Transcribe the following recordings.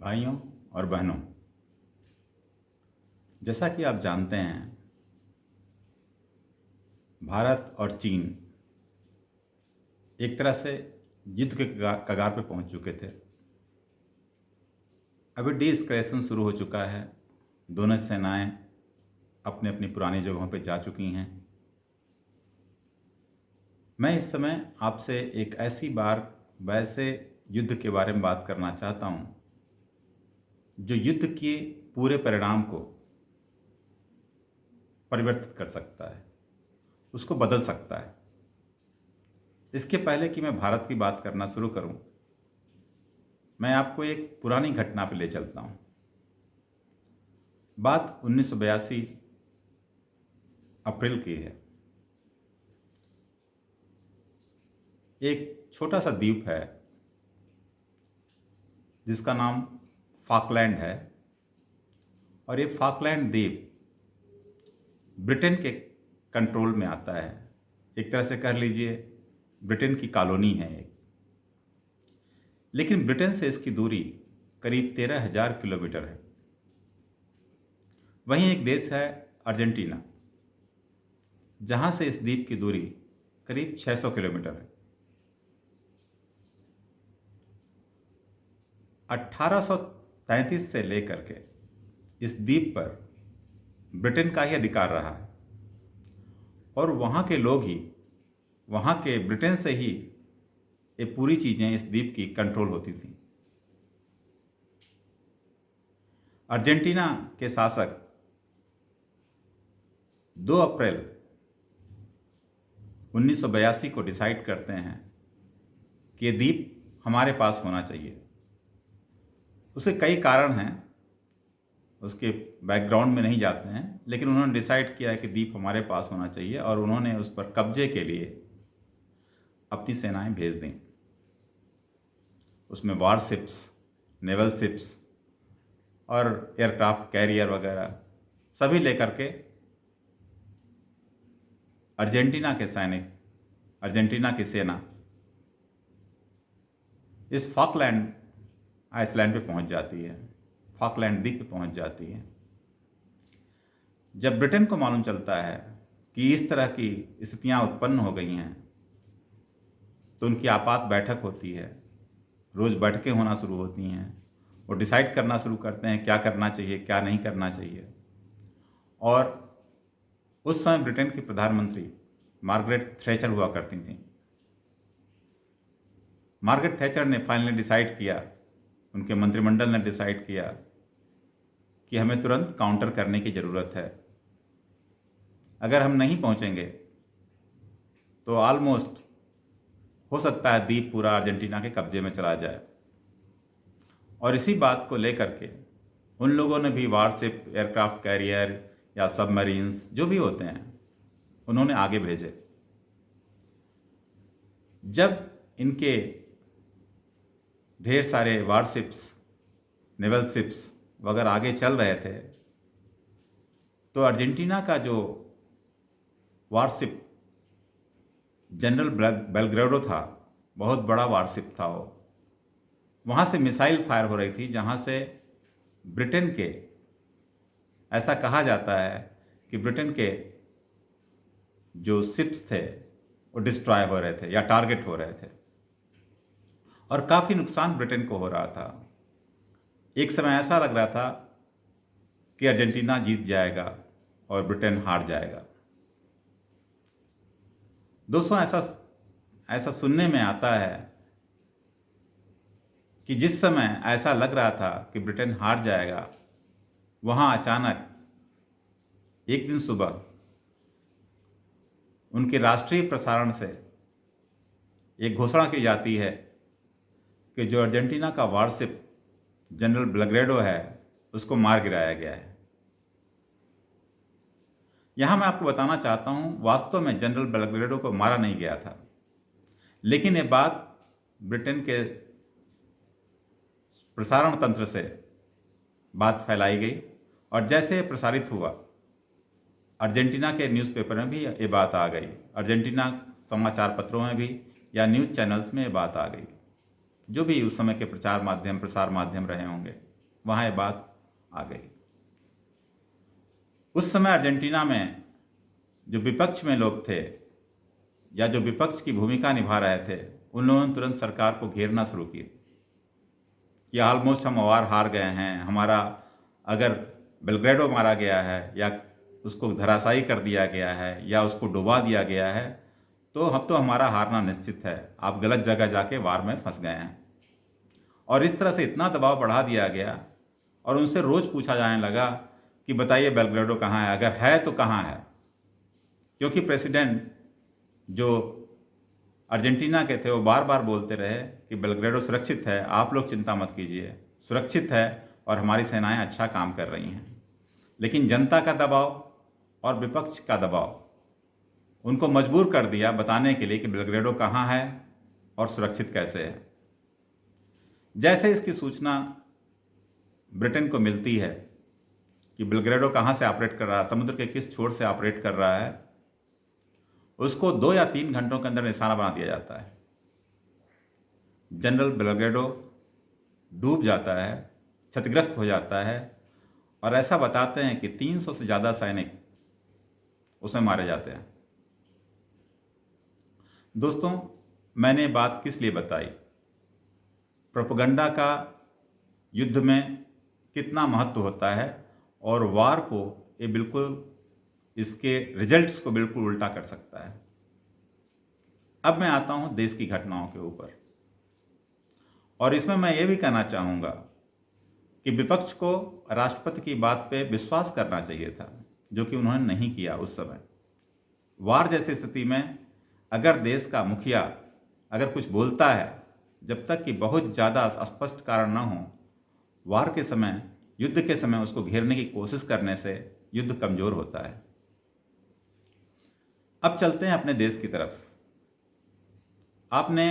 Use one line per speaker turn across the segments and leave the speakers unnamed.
भाइयों और बहनों, जैसा कि आप जानते हैं, भारत और चीन एक तरह से युद्ध के कगार पे पहुंच चुके थे। अभी डी-एस्केलेशन शुरू हो चुका है। दोनों सेनाएं अपनी अपनी पुरानी जगहों पे जा चुकी हैं। मैं इस समय आपसे एक वैसे युद्ध के बारे में बात करना चाहता हूं जो युद्ध के पूरे परिणाम को परिवर्तित कर सकता है, उसको बदल सकता है। इसके पहले कि मैं भारत की बात करना शुरू करूं, मैं आपको एक पुरानी घटना पर ले चलता हूं। बात 1982 अप्रैल की है। एक छोटा सा द्वीप है जिसका नाम फॉकलैंड है, और ये फॉकलैंड द्वीप ब्रिटेन के कंट्रोल में आता है। एक तरह से कह लीजिए ब्रिटेन की कॉलोनी है एक। लेकिन ब्रिटेन से इसकी दूरी करीब 13,000 किलोमीटर है। वहीं एक देश है अर्जेंटीना, जहां से इस द्वीप की दूरी करीब 600 किलोमीटर है। 1833 से लेकर के इस द्वीप पर ब्रिटेन का ही अधिकार रहा है, और वहाँ के लोग ही, वहाँ के ब्रिटेन से ही ये पूरी चीज़ें इस द्वीप की कंट्रोल होती थी। अर्जेंटीना के शासक 2 अप्रैल 1982 को डिसाइड करते हैं कि ये द्वीप हमारे पास होना चाहिए। उसके कई कारण हैं, उसके बैकग्राउंड में नहीं जाते हैं, लेकिन उन्होंने डिसाइड किया है कि द्वीप हमारे पास होना चाहिए, और उन्होंने उस पर कब्जे के लिए अपनी सेनाएं भेज दी। उसमें वारशिप्स, नेवल शिप्स और एयरक्राफ्ट कैरियर वगैरह सभी लेकर के अर्जेंटीना के सैनिक, अर्जेंटीना की सेना इस फॉकलैंड आइसलैंड पे पहुंच जाती है, फॉकलैंड द्वीप पे पहुंच जाती है। जब ब्रिटेन को मालूम चलता है कि इस तरह की स्थितियां उत्पन्न हो गई हैं, तो उनकी आपात बैठक होती है। रोज़ बैठकें होना शुरू होती हैं। वो डिसाइड करना शुरू करते हैं क्या करना चाहिए, क्या नहीं करना चाहिए। और उस समय ब्रिटेन की प्रधानमंत्री मार्गरेट थैचर हुआ करती थी। मार्गरेट थैचर ने फाइनली डिसाइड किया, उनके मंत्रिमंडल ने डिसाइड किया कि हमें तुरंत काउंटर करने की ज़रूरत है। अगर हम नहीं पहुंचेंगे तो ऑलमोस्ट हो सकता है द्वीप पूरा अर्जेंटीना के कब्जे में चला जाए। और इसी बात को लेकर के उन लोगों ने भी वारशिप, एयरक्राफ्ट कैरियर या सबमरीन्स जो भी होते हैं, उन्होंने आगे भेजे। जब इनके ढेर सारे वारशिप्स, नेवल शिप्स वगैरह आगे चल रहे थे, तो अर्जेंटीना का जो वारशिप जनरल बेलग्रेडो था, बहुत बड़ा वारशिप था वो, वहाँ से मिसाइल फायर हो रही थी, जहाँ से ब्रिटेन के, ऐसा कहा जाता है कि ब्रिटेन के जो शिप्स थे वो डिस्ट्रॉय हो रहे थे या टारगेट हो रहे थे, और काफ़ी नुकसान ब्रिटेन को हो रहा था। एक समय ऐसा लग रहा था कि अर्जेंटीना जीत जाएगा और ब्रिटेन हार जाएगा। दोस्तों, ऐसा सुनने में आता है कि जिस समय ऐसा लग रहा था कि ब्रिटेन हार जाएगा, वहाँ अचानक एक दिन सुबह उनके राष्ट्रीय प्रसारण से एक घोषणा की जाती है कि जो अर्जेंटीना का वारशिप जनरल बेलग्रेडो है, उसको मार गिराया गया है। यहाँ मैं आपको बताना चाहता हूँ, वास्तव में जनरल बेलग्रेडो को मारा नहीं गया था, लेकिन ये बात ब्रिटेन के प्रसारण तंत्र से बात फैलाई गई, और जैसे ये प्रसारित हुआ, अर्जेंटीना के न्यूज़पेपर में भी ये बात आ गई, अर्जेंटीना समाचार पत्रों में भी या न्यूज़ चैनल्स में ये बात आ गई, जो भी उस समय के प्रसार माध्यम रहे होंगे। वहाँ ये बात आ गई। उस समय अर्जेंटीना में जो विपक्ष में लोग थे या जो विपक्ष की भूमिका निभा रहे थे, उन लोगों ने तुरंत सरकार को घेरना शुरू किया कि ऑलमोस्ट हम वार हार गए हैं, हमारा अगर बेलग्रेडो मारा गया है या उसको धराशायी कर दिया गया है या उसको डुबा दिया गया है तो अब तो हमारा हारना निश्चित है, आप गलत जगह जाके वार में फंस गए हैं। और इस तरह से इतना दबाव बढ़ा दिया गया और उनसे रोज़ पूछा जाने लगा कि बताइए बेलग्रेडो कहाँ है, अगर है तो कहाँ है, क्योंकि प्रेसिडेंट जो अर्जेंटीना के थे वो बार बार बोलते रहे कि बेलग्रेडो सुरक्षित है, आप लोग चिंता मत कीजिए, सुरक्षित है और हमारी सेनाएं अच्छा काम कर रही हैं। लेकिन जनता का दबाव और विपक्ष का दबाव उनको मजबूर कर दिया बताने के लिए कि बेलग्रेडो कहाँ है और सुरक्षित कैसे है। जैसे इसकी सूचना ब्रिटेन को मिलती है कि बेलग्रेडो कहाँ से ऑपरेट कर रहा है, समुद्र के किस छोर से ऑपरेट कर रहा है, उसको 2 या 3 घंटों के अंदर निशाना बना दिया जाता है। जनरल बेलग्रेडो डूब जाता है, क्षतिग्रस्त हो जाता है और ऐसा बताते हैं कि 300 से ज़्यादा सैनिक उसमें मारे जाते हैं। दोस्तों, मैंने बात किस लिए बताई? प्रोपेगेंडा का युद्ध में कितना महत्व होता है और वार को ये बिल्कुल इसके रिजल्ट्स को बिल्कुल उल्टा कर सकता है। अब मैं आता हूं देश की घटनाओं के ऊपर और इसमें मैं ये भी कहना चाहूँगा कि विपक्ष को राष्ट्रपति की बात पे विश्वास करना चाहिए था, जो कि उन्होंने नहीं किया। उस समय वार जैसी स्थिति में अगर देश का मुखिया अगर कुछ बोलता है, जब तक कि बहुत ज़्यादा स्पष्ट कारण न हो, वार के समय, युद्ध के समय उसको घेरने की कोशिश करने से युद्ध कमज़ोर होता है। अब चलते हैं अपने देश की तरफ। आपने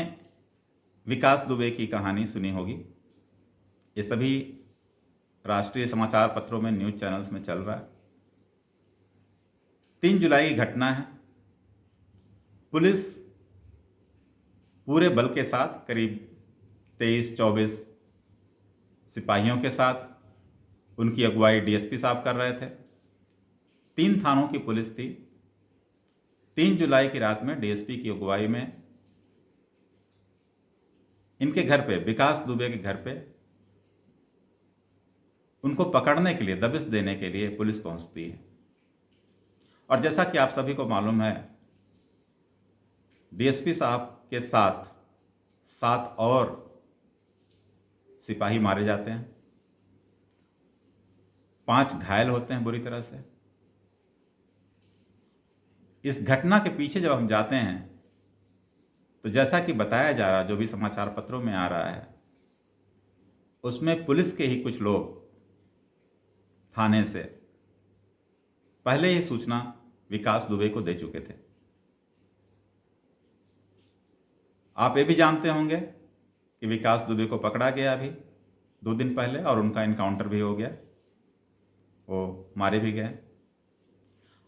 विकास दुबे की कहानी सुनी होगी, ये सभी राष्ट्रीय समाचार पत्रों में, न्यूज़ चैनल्स में चल रहा है। 3 जुलाई की घटना है। पुलिस पूरे बल के साथ करीब 23-24 सिपाहियों के साथ, उनकी अगुवाई डीएसपी साहब कर रहे थे। 3 थानों की पुलिस थी। 3 जुलाई की रात में डीएसपी की अगुवाई में इनके घर पे, विकास दुबे के घर पे, उनको पकड़ने के लिए, दबिश देने के लिए पुलिस पहुंचती है। और जैसा कि आप सभी को मालूम है, डीएसपी साहब के साथ 7 और सिपाही मारे जाते हैं, 5 घायल होते हैं बुरी तरह से। इस घटना के पीछे जब हम जाते हैं तो जैसा कि बताया जा रहा, जो भी समाचार पत्रों में आ रहा है, उसमें पुलिस के ही कुछ लोग थाने से पहले ही सूचना विकास दुबे को दे चुके थे। आप ये भी जानते होंगे कि विकास दुबे को पकड़ा गया अभी 2 दिन पहले और उनका इनकाउंटर भी हो गया, वो मारे भी गए।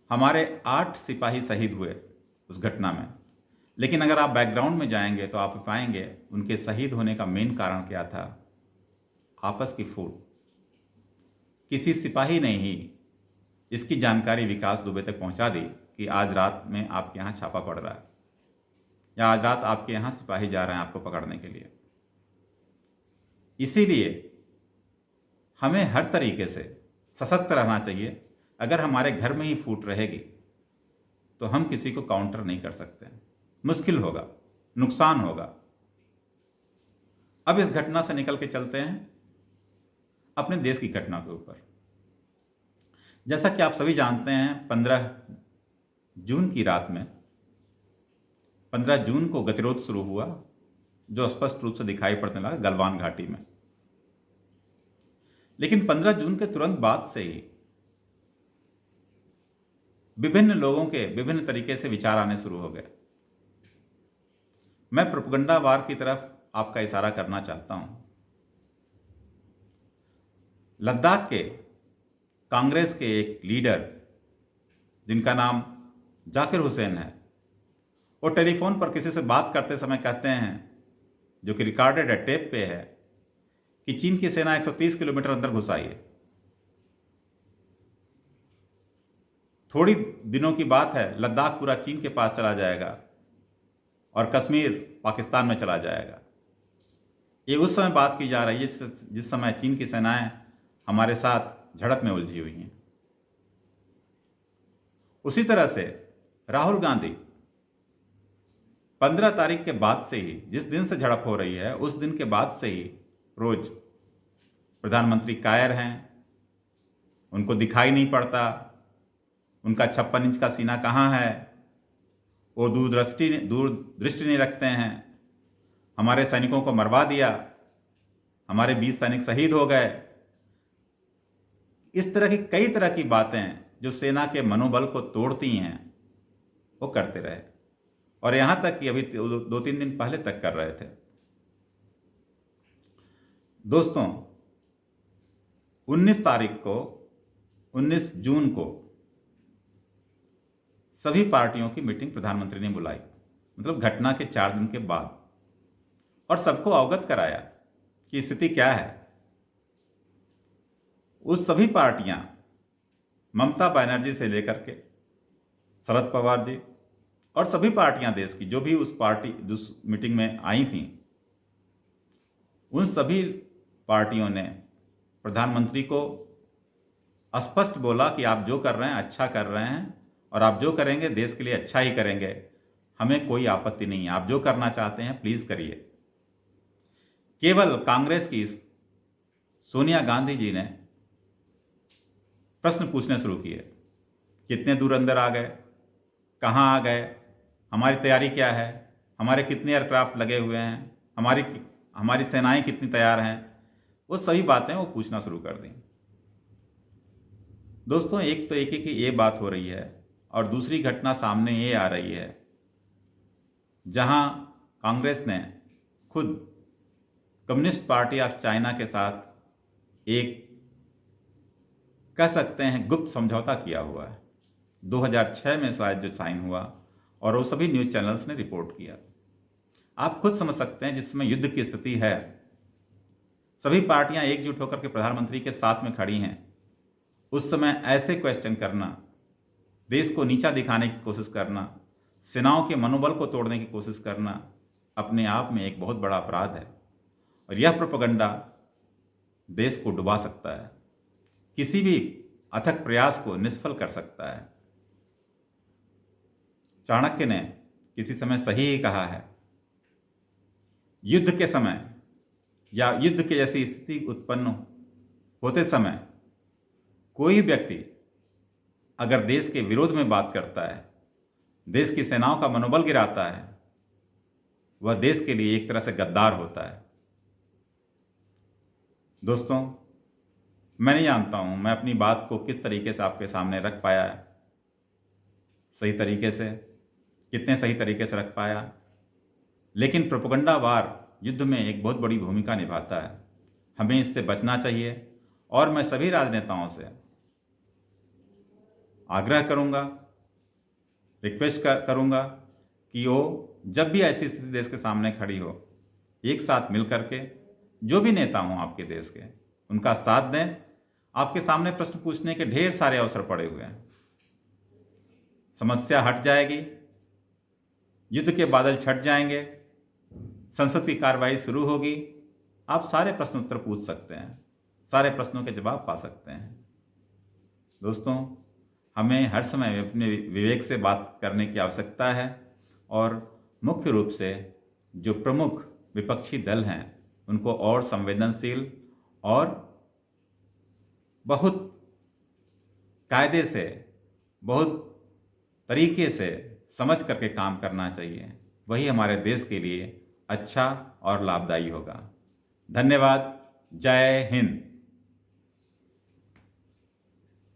हमारे 8 सिपाही शहीद हुए उस घटना में। लेकिन अगर आप बैकग्राउंड में जाएंगे तो आप पाएंगे उनके शहीद होने का मेन कारण क्या था? आपस की फूट। किसी सिपाही ने ही इसकी जानकारी विकास दुबे तक पहुंचा दी कि आज रात में आपके यहाँ छापा पड़ रहा है या आज रात आपके यहाँ सिपाही जा रहे हैं आपको पकड़ने के लिए। इसीलिए हमें हर तरीके से सशक्त रहना चाहिए। अगर हमारे घर में ही फूट रहेगी तो हम किसी को काउंटर नहीं कर सकते, मुश्किल होगा, नुकसान होगा। अब इस घटना से निकल के चलते हैं अपने देश की घटना के ऊपर। जैसा कि आप सभी जानते हैं, 15 जून की रात में, 15 जून को गतिरोध शुरू हुआ, जो स्पष्ट रूप से दिखाई पड़ने लगा गलवान घाटी में। लेकिन 15 जून के तुरंत बाद से ही विभिन्न लोगों के विभिन्न तरीके से विचार आने शुरू हो गए। मैं प्रोपेगेंडा वार की तरफ आपका इशारा करना चाहता हूं। लद्दाख के कांग्रेस के एक लीडर जिनका नाम जाकिर हुसैन है, वो टेलीफोन पर किसी से बात करते समय कहते हैं, जो कि रिकॉर्डेड है, टेप पे है, कि चीन की सेना 130 किलोमीटर अंदर घुस आई है। थोड़ी दिनों की बात है, लद्दाख पूरा चीन के पास चला जाएगा और कश्मीर पाकिस्तान में चला जाएगा। ये उस समय बात की जा रही है जिस समय चीन की सेनाएं हमारे साथ झड़प में उलझी हुई हैं। उसी तरह से राहुल गांधी 15 तारीख के बाद से ही, जिस दिन से झड़प हो रही है उस दिन के बाद से ही रोज प्रधानमंत्री कायर हैं, उनको दिखाई नहीं पड़ता, उनका 56 इंच का सीना कहाँ है, वो दूरदृष्टि नहीं रखते हैं, हमारे सैनिकों को मरवा दिया, हमारे 20 सैनिक शहीद हो गए। इस तरह की कई तरह की बातें जो सेना के मनोबल को तोड़ती हैं वो करते रहे, और यहां तक कि अभी 2-3 दिन पहले तक कर रहे थे। दोस्तों, 19 जून को सभी पार्टियों की मीटिंग प्रधानमंत्री ने बुलाई, मतलब घटना के 4 दिन के बाद, और सबको अवगत कराया कि स्थिति क्या है। उस सभी पार्टियां, ममता बनर्जी से लेकर के शरद पवार जी और सभी पार्टियां देश की जो भी उस मीटिंग में आई थीं, उन सभी पार्टियों ने प्रधानमंत्री को स्पष्ट बोला कि आप जो कर रहे हैं अच्छा कर रहे हैं, और आप जो करेंगे देश के लिए अच्छा ही करेंगे, हमें कोई आपत्ति नहीं है, आप जो करना चाहते हैं प्लीज करिए। केवल कांग्रेस की सोनिया गांधी जी ने प्रश्न पूछने शुरू किए, कितने दूर अंदर आ गए, कहाँ आ गए, हमारी तैयारी क्या है, हमारे कितने एयरक्राफ्ट लगे हुए हैं, हमारी सेनाएं कितनी तैयार हैं, वो सभी बातें वो पूछना शुरू कर दी। दोस्तों, एक तो एक की ये बात हो रही है, और दूसरी घटना सामने ये आ रही है जहां कांग्रेस ने खुद कम्युनिस्ट पार्टी ऑफ चाइना के साथ एक, कह सकते हैं, गुप्त समझौता किया हुआ है। 2006 में शायद जो साइन हुआ, और वो सभी न्यूज चैनल्स ने रिपोर्ट किया। आप खुद समझ सकते हैं, जिस समय युद्ध की स्थिति है, सभी पार्टियां एकजुट होकर के प्रधानमंत्री के साथ में खड़ी हैं, उस समय ऐसे क्वेश्चन करना, देश को नीचा दिखाने की कोशिश करना, सेनाओं के मनोबल को तोड़ने की कोशिश करना अपने आप में एक बहुत बड़ा अपराध है, और यह प्रोपेगेंडा देश को डुबा सकता है, किसी भी अथक प्रयास को निष्फल कर सकता है। चाणक्य ने किसी समय सही ही कहा है, युद्ध के समय या युद्ध के जैसी स्थिति उत्पन्न होते समय कोई व्यक्ति अगर देश के विरोध में बात करता है, देश की सेनाओं का मनोबल गिराता है, वह देश के लिए एक तरह से गद्दार होता है। दोस्तों, मैं नहीं जानता हूं मैं अपनी बात को किस तरीके से आपके सामने रख पाया है, सही तरीके से, कितने सही तरीके से रख पाया, लेकिन प्रोपेगेंडा वार युद्ध में एक बहुत बड़ी भूमिका निभाता है। हमें इससे बचना चाहिए, और मैं सभी राजनेताओं से आग्रह करूंगा, रिक्वेस्ट करूंगा कि वो जब भी ऐसी स्थिति देश के सामने खड़ी हो, एक साथ मिल करके, जो भी नेता हों आपके देश के, उनका साथ दें। आपके सामने प्रश्न पूछने के ढेर सारे अवसर पड़े हुए हैं, समस्या हट जाएगी, युद्ध के बादल छट जाएंगे, संसद की कार्रवाई शुरू होगी, आप सारे प्रश्न उत्तर पूछ सकते हैं, सारे प्रश्नों के जवाब पा सकते हैं। दोस्तों, हमें हर समय अपने विवेक से बात करने की आवश्यकता है, और मुख्य रूप से जो प्रमुख विपक्षी दल हैं उनको और संवेदनशील और बहुत कायदे से, बहुत तरीके से समझ करके काम करना चाहिए। वही हमारे देश के लिए अच्छा और लाभदायी होगा। धन्यवाद। जय हिंद।